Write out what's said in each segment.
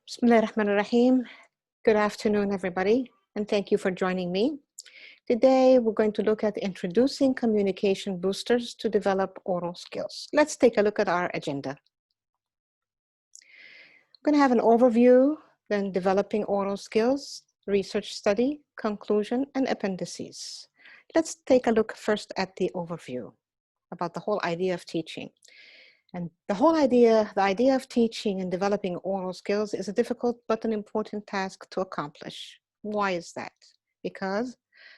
Bismillahirrahmanirrahim. Good afternoon, everybody, and thank you for joining me. Today, we're going to look at introducing communication boosters to develop oral skills. Let's take a look at our agenda. We're going to have an overview, then developing oral skills, research study, conclusion, and appendices. Let's take a look first at the overview about the whole idea of teaching. And the idea of teaching and developing oral skills is a difficult but an important task to accomplish. Why is that? Because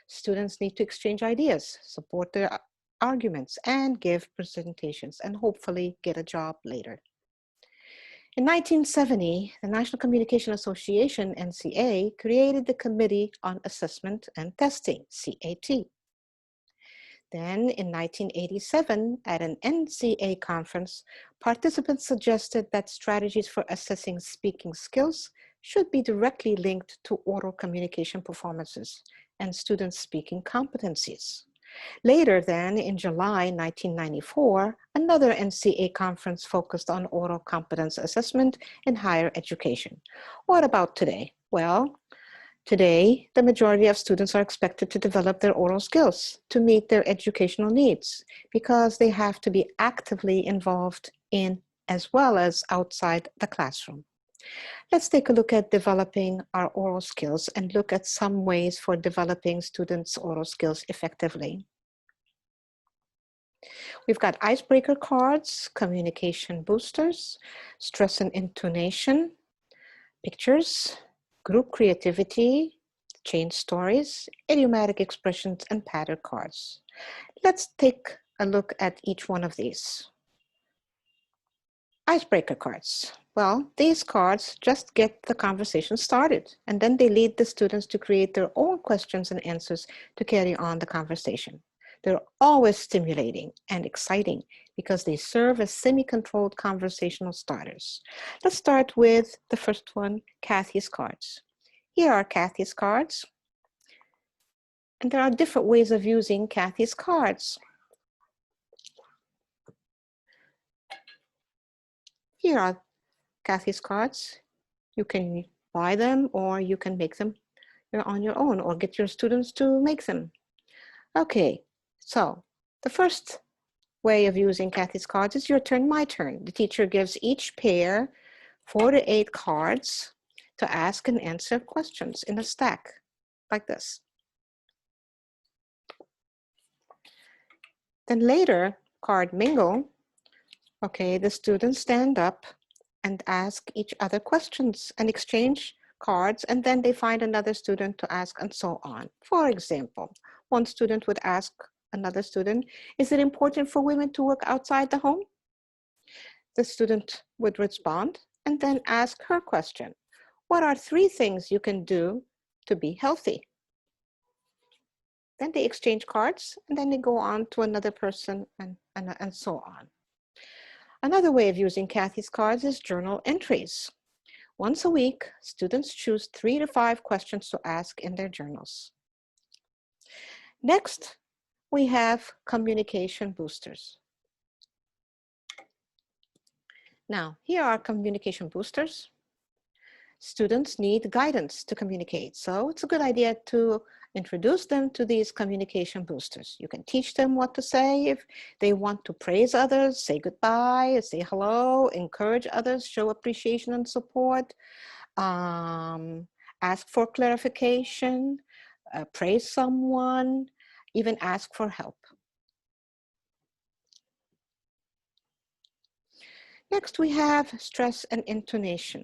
students need to exchange ideas, support their arguments, and give presentations, and hopefully get a job later. In 1970, the National Communication Association, NCA, created the Committee on Assessment and Testing, CAT. Then in 1987, at an NCA conference, participants suggested that strategies for assessing speaking skills should be directly linked to oral communication performances and students' speaking competencies. Later then, in July 1994, another NCA conference focused on oral competence assessment in higher education. What about today? Well, today, the majority of students are expected to develop their oral skills to meet their educational needs because they have to be actively involved in as well as outside the classroom. Let's take a look at developing our oral skills and look at some ways for developing students' oral skills effectively. We've got icebreaker cards, communication boosters, stress and intonation, pictures, group creativity, chain stories, idiomatic expressions, and pattercards. Let's take a look at each one of these. Icebreaker cards. Well, these cards just get the conversation started, and then they lead the students to create their own questions and answers to carry on the conversation. They're always stimulating and exciting because they serve as semi-controlled conversational starters. Let's start with the first one, Kathy's cards. Here are Kathy's cards. And there are different ways of using Kathy's cards. Here are Kathy's cards. You can buy them or you can make them on your own or get your students to make them. Okay, so the first way of using Kathy's cards is your turn, my turn. The teacher gives each pair 4 to 8 cards to ask and answer questions in a stack like this. Then later, card mingle. Okay, the students stand up and ask each other questions and exchange cards, and then they find another student to ask and so on. For example, one student would ask another student, is it important for women to work outside the home? The student would respond and then ask her question. What are 3 things you can do to be healthy? Then they exchange cards and then they go on to another person and so on. Another way of using Kathy's cards is journal entries. Once a week, students choose 3 to 5 questions to ask in their journals. Next, we have communication boosters. Now, here are communication boosters. Students need guidance to communicate, so it's a good idea to introduce them to these communication boosters. You can teach them what to say if they want to praise others, say goodbye, say hello, encourage others, show appreciation and support, ask for clarification, praise someone, even ask for help. Next, we have stress and intonation.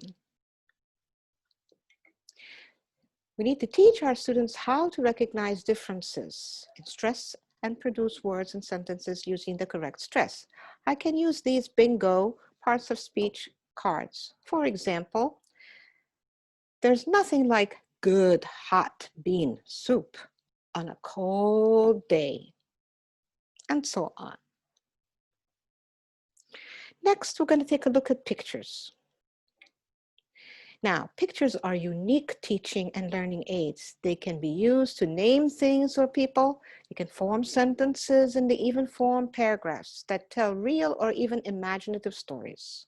We need to teach our students how to recognize differences in stress and produce words and sentences using the correct stress. I can use these bingo parts of speech cards. For example, there's nothing like good hot bean soup on a cold day, and so on. Next, we're going to take a look at pictures. Now, pictures are unique teaching and learning aids. They can be used to name things or people. You can form sentences, and they even form paragraphs that tell real or even imaginative stories.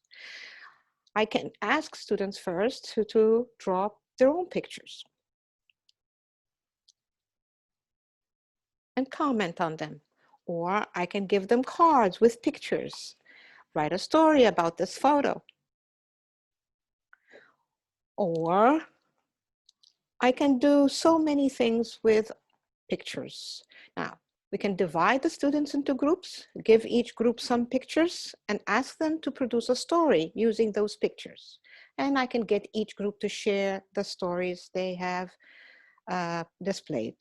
I can ask students first to draw their own pictures and comment on them. Or I can give them cards with pictures. Write a story about this photo. Or I can do so many things with pictures. Now, we can divide the students into groups, give each group some pictures, and ask them to produce a story using those pictures. And I can get each group to share the stories they have displayed.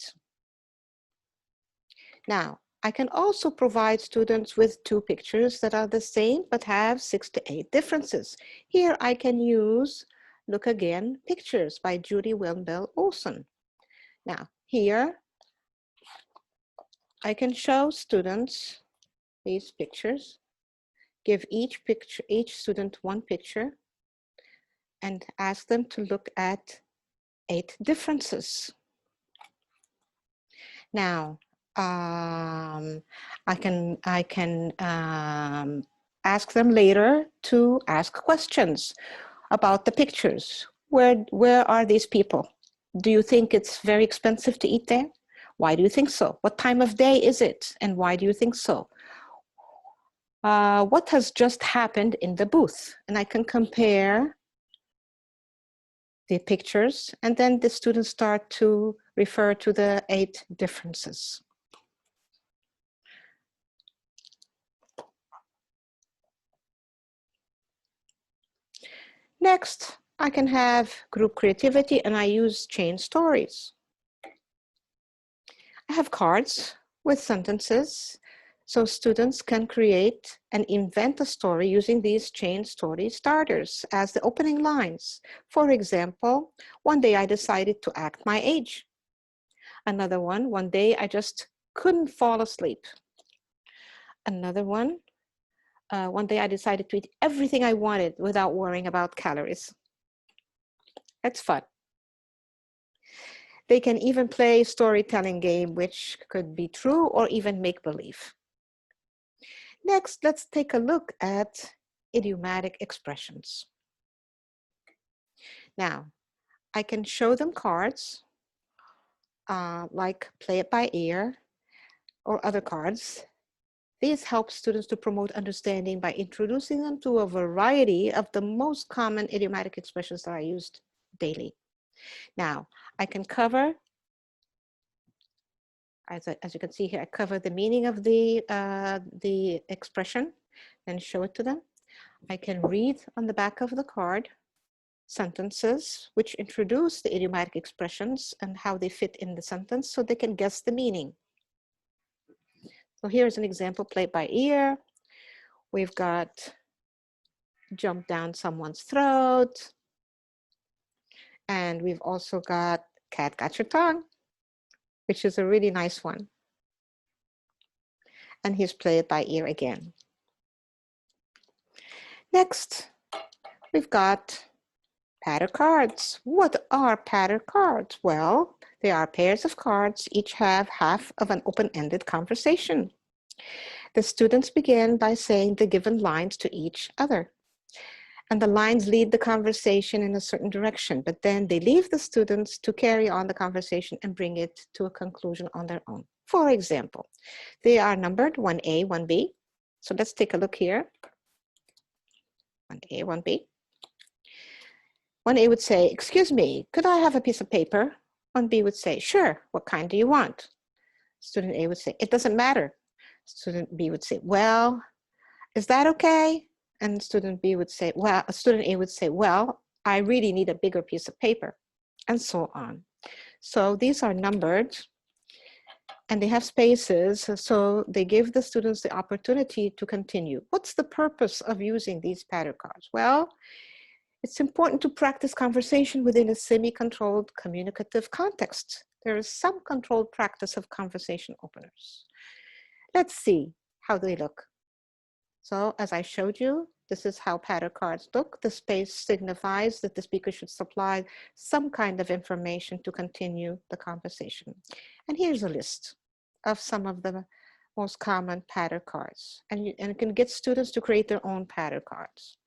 Now, I can also provide students with two pictures that are the same but have 6 to 8 differences. Here I can use Look Again Pictures by Judy Wilmbell Olson. Now, here I can show students these pictures, give each student one picture, and ask them to look at 8 differences. Now, I can ask them later to ask questions about the pictures. Where are these people? Do you think it's very expensive to eat there? Why do you think so? What time of day is it? And why do you think so? What has just happened in the booth? And I can compare the pictures, and then the students start to refer to the 8 differences. Next, I can have group creativity, and I use chain stories. I have cards with sentences, so students can create and invent a story using these chain story starters as the opening lines. For example, one day I decided to act my age. Another one day I just couldn't fall asleep. Another one day I decided to eat everything I wanted without worrying about calories. That's fun. They can even play a storytelling game, which could be true or even make-believe. Next, let's take a look at idiomatic expressions. Now, I can show them cards, like Play It By Ear or other cards. These help students to promote understanding by introducing them to a variety of the most common idiomatic expressions that are used daily. Now, I can cover, as you can see here, I cover the meaning of the expression and show it to them. I can read on the back of the card sentences which introduce the idiomatic expressions and how they fit in the sentence so they can guess the meaning. So here's an example, Play It By Ear. We've got jump down someone's throat. And we've also got cat got your tongue, which is a really nice one. And here's Play It By Ear again. Next, we've got patter cards. What are patter cards? Well, they are pairs of cards, each have half of an open-ended conversation. The students begin by saying the given lines to each other. And the lines lead the conversation in a certain direction, but then they leave the students to carry on the conversation and bring it to a conclusion on their own. For example, they are numbered 1A, 1B. So let's take a look here. 1A, 1B. 1A would say, excuse me, could I have a piece of paper? 1B would say, sure, what kind do you want? Student A would say, it doesn't matter. Student B would say, well, is that okay? And student B would say, well, student A would say, well, I really need a bigger piece of paper, and so on. So these are numbered and they have spaces, so they give the students the opportunity to continue. What's the purpose of using these patter cards? Well, it's important to practice conversation within a semi-controlled communicative context. There is some controlled practice of conversation openers. Let's see how they look. So as I showed you, this is how patter cards look. The space signifies that the speaker should supply some kind of information to continue the conversation. And here's a list of some of the most common patter cards. And you can get students to create their own patter cards.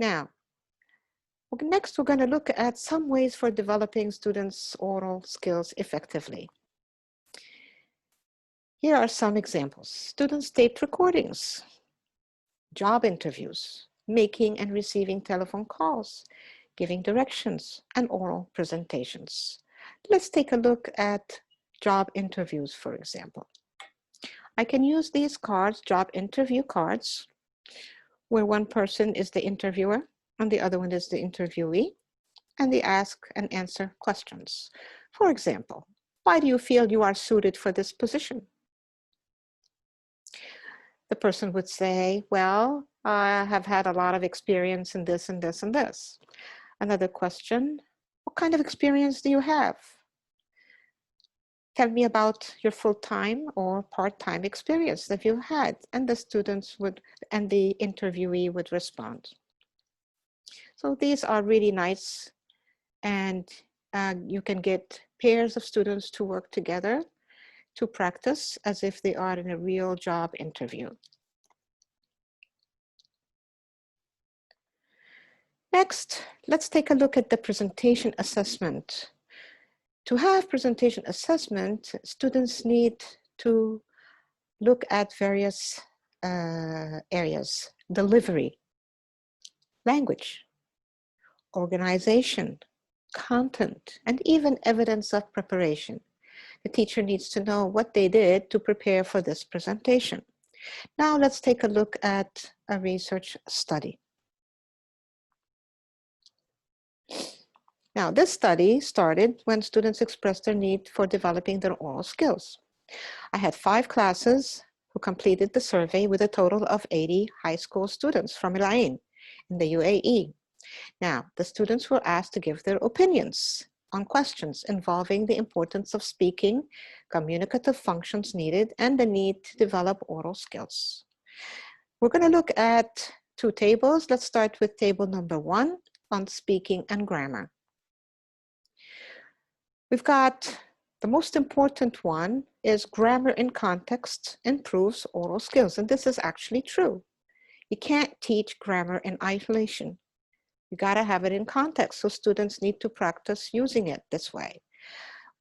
Now, next we're going to look at some ways for developing students' oral skills effectively. Here are some examples. Students tape recordings, job interviews, making and receiving telephone calls, giving directions, and oral presentations. Let's take a look at job interviews, for example. I can use these cards, job interview cards, where one person is the interviewer and the other one is the interviewee, and they ask and answer questions. For example, why do you feel you are suited for this position? The person would say, well, I have had a lot of experience in this and this and this. Another question, what kind of experience do you have? Tell me about your full-time or part-time experience that you had. And the students would, and the interviewee would respond. So these are really nice, and you can get pairs of students to work together to practice as if they are in a real job interview. Next, let's take a look at the presentation assessment. To have presentation assessment, students need to look at various areas: delivery, language, organization, content, and even evidence of preparation. The teacher needs to know what they did to prepare for this presentation. Now let's take a look at a research study. Now, this study started when students expressed their need for developing their oral skills. I had 5 classes who completed the survey with a total of 80 high school students from Al Ain in the UAE. Now, the students were asked to give their opinions on questions involving the importance of speaking, communicative functions needed, and the need to develop oral skills. We're going to look at 2 tables. Let's start with table number 1 on speaking and grammar. We've got the most important one is grammar in context improves oral skills. And this is actually true. You can't teach grammar in isolation. You got to have it in context. So students need to practice using it this way.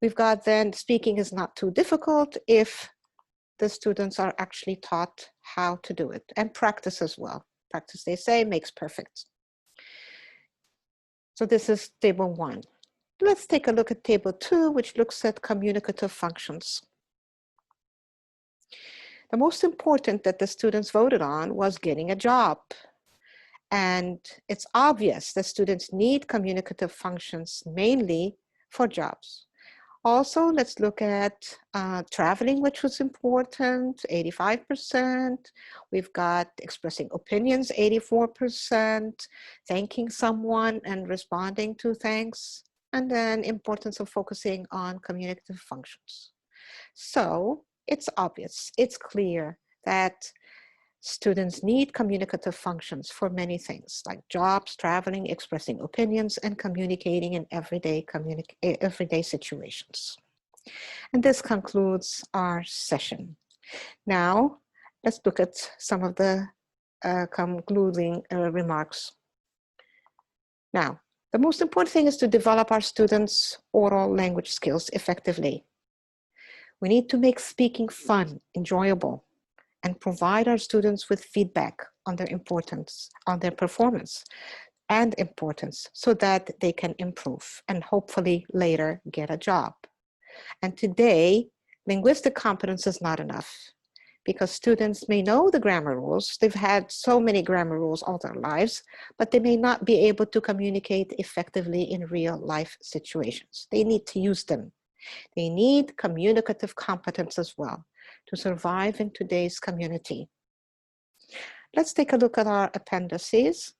We've got then speaking is not too difficult if the students are actually taught how to do it, and practice as well. Practice, they say, makes perfect. So this is table 1. Let's take a look at table 2, which looks at communicative functions. The most important that the students voted on was getting a job. And it's obvious that students need communicative functions mainly for jobs. Also, let's look at traveling, which was important, 85%. We've got expressing opinions, 84%, thanking someone and responding to thanks, and then importance of focusing on communicative functions. So it's obvious, it's clear that students need communicative functions for many things like jobs, traveling, expressing opinions, and communicating in everyday situations. And this concludes our session. Now, let's look at some of the concluding remarks. Now, the most important thing is to develop our students' oral language skills effectively. We need to make speaking fun, enjoyable, and provide our students with feedback on their performance and importance so that they can improve and hopefully later get a job. And today, linguistic competence is not enough because students may know the grammar rules. They've had so many grammar rules all their lives, but they may not be able to communicate effectively in real life situations. They need to use them. They need communicative competence as well to survive in today's community. Let's take a look at our appendices.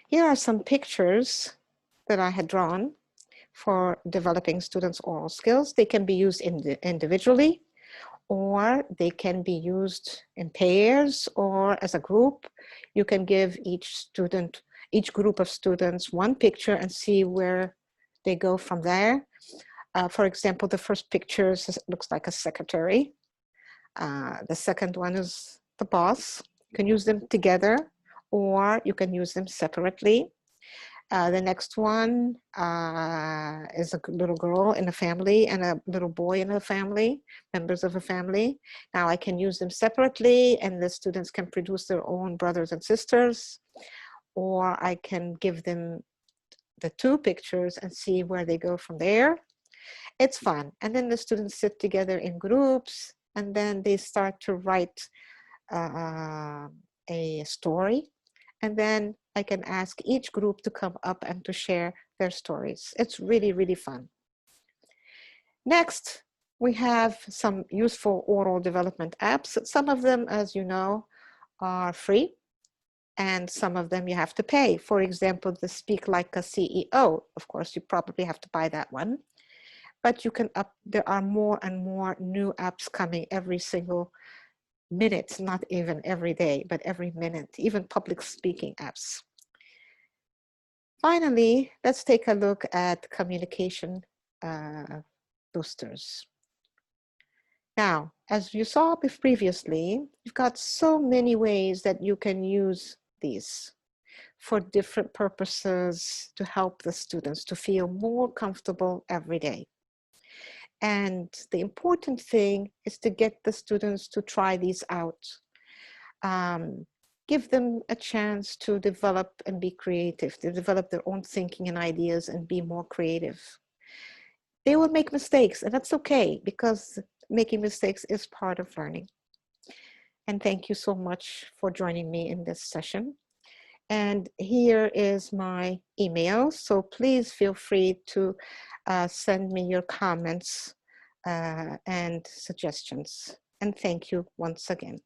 Here are some pictures that I had drawn for developing students' oral skills. They can be used individually, or they can be used in pairs or as a group. You can give each group of students one picture and see where they go from there. For example, the first picture looks like a secretary. The second one is the boss. You can use them together or you can use them separately. The next one is a little girl in a family and a little boy in a family, members of a family. Now I can use them separately and the students can produce their own brothers and sisters, or I can give them the two pictures and see where they go from there. It's fun. And then the students sit together in groups and then they start to write a story. And then I can ask each group to come up and to share their stories. It's really, really fun. Next, we have some useful oral development apps. Some of them, as you know, are free, and some of them you have to pay. For example, the Speak Like a CEO. Of course, you probably have to buy that one. But you can there are more and more new apps coming every single minute, not even every day, but every minute, even public speaking apps. Finally, let's take a look at communication boosters. Now, as you saw previously, you've got so many ways that you can use these for different purposes to help the students to feel more comfortable every day. And the important thing is to get the students to try these out. Give them a chance to develop and be creative, to develop their own thinking and ideas and be more creative. They will make mistakes, and that's okay, because making mistakes is part of learning. And thank you so much for joining me in this session. And here is my email, so please feel free to send me your comments and suggestions. And thank you once again.